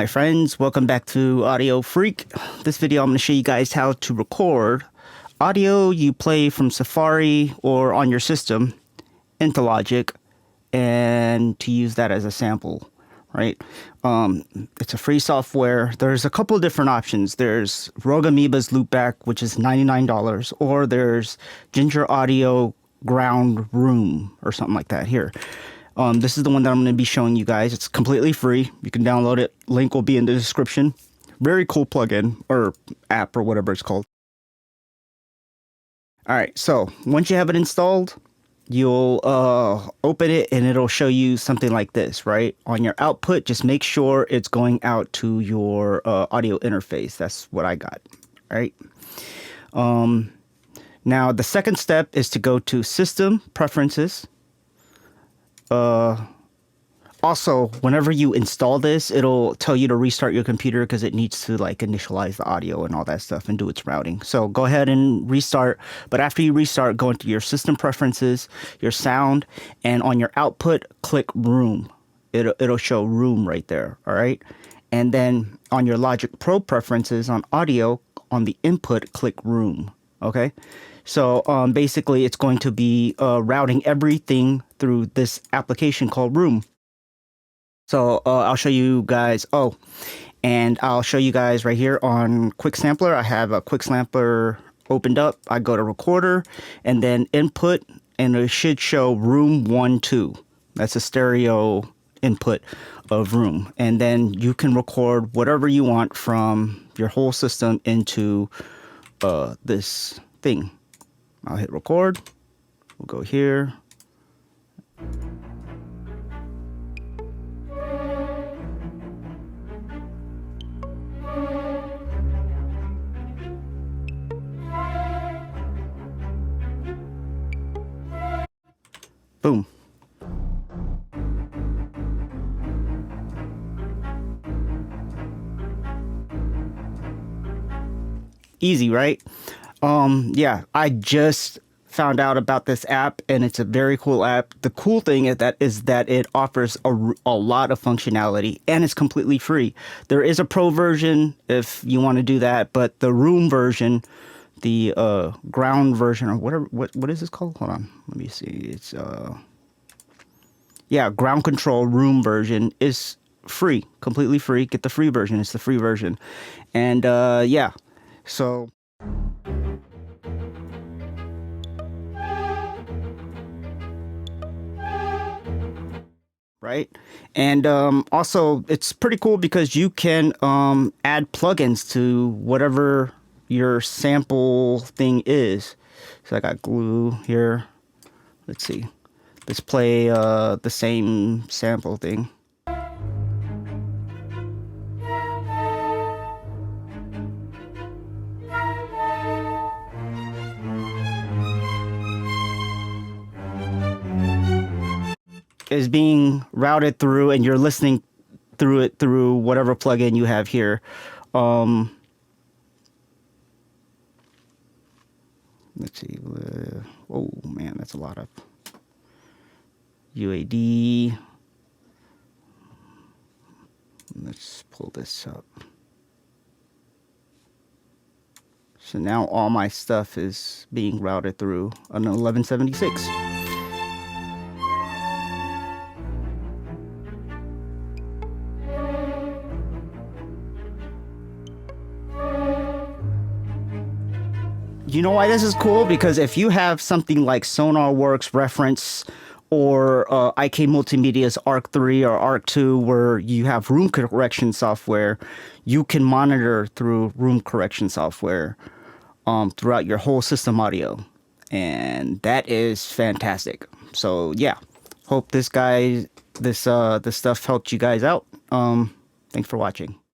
my friends, welcome back to Audio Freak. This video I'm going to show you guys how to record audio you play from Safari or on your system into Logic and to use that as a sample, right? It's a free software. There's a couple of different options. There's Rogue Amoeba's Loopback, which is $99, or there's gingeraudio Ground Room or something like that here. This is the one that I'm going to be showing you guys. It's completely free. You can download it. Link will be in the description. Very cool plugin or app or whatever it's called. All right, so once you have it installed, you'll open it and it'll show you something like this, right? On your output, just make sure it's going out to your audio interface. That's what I got, right? Now, the second step is to go to System Preferences. Also, whenever you install this, it'll tell you to restart your computer because it needs to like initialize the audio and all that stuff and do its routing. So go ahead and restart. But after you restart, go into your system preferences, your sound, and on your output, click Room. It'll show Room right there. All right. And then on your Logic Pro preferences on audio, on the input, click Room. Okay. So basically, it's going to be routing everything through this application called Room. So I'll show you guys. Oh, and I'll show you guys right here on Quick Sampler. I have a Quick Sampler opened up. I go to Recorder and then Input, and it should show Room 1, 2. That's a stereo input of Room. And then you can record whatever you want from your whole system into this thing. I'll hit record. We'll go here. Boom. Easy, right? Yeah, I just found out about this app and it's a very cool app. The cool thing is that it offers a lot of functionality and it's completely free. There is a pro version if you want to do that, but the Room version, the ground version or whatever, what is this called? Hold on, let me see. It's yeah, GroundControl Room version is free, completely free. Get the free version. It's the free version. And yeah, so right. And also it's pretty cool because you can add plugins to whatever your sample thing is. So I got glue here. Let's see. Let's play the same sample thing. Is being routed through and you're listening through it through whatever plugin you have here. Let's see. Oh man, that's a lot of UAD. Let's pull this up. So now all my stuff is being routed through an 1176. You know why this is cool? Because if you have something like SonarWorks Reference or IK Multimedia's Arc 3 or Arc 2 where you have room correction software, you can monitor through room correction software throughout your whole system audio. And that is fantastic. So yeah, hope this stuff helped you guys out. Thanks for watching.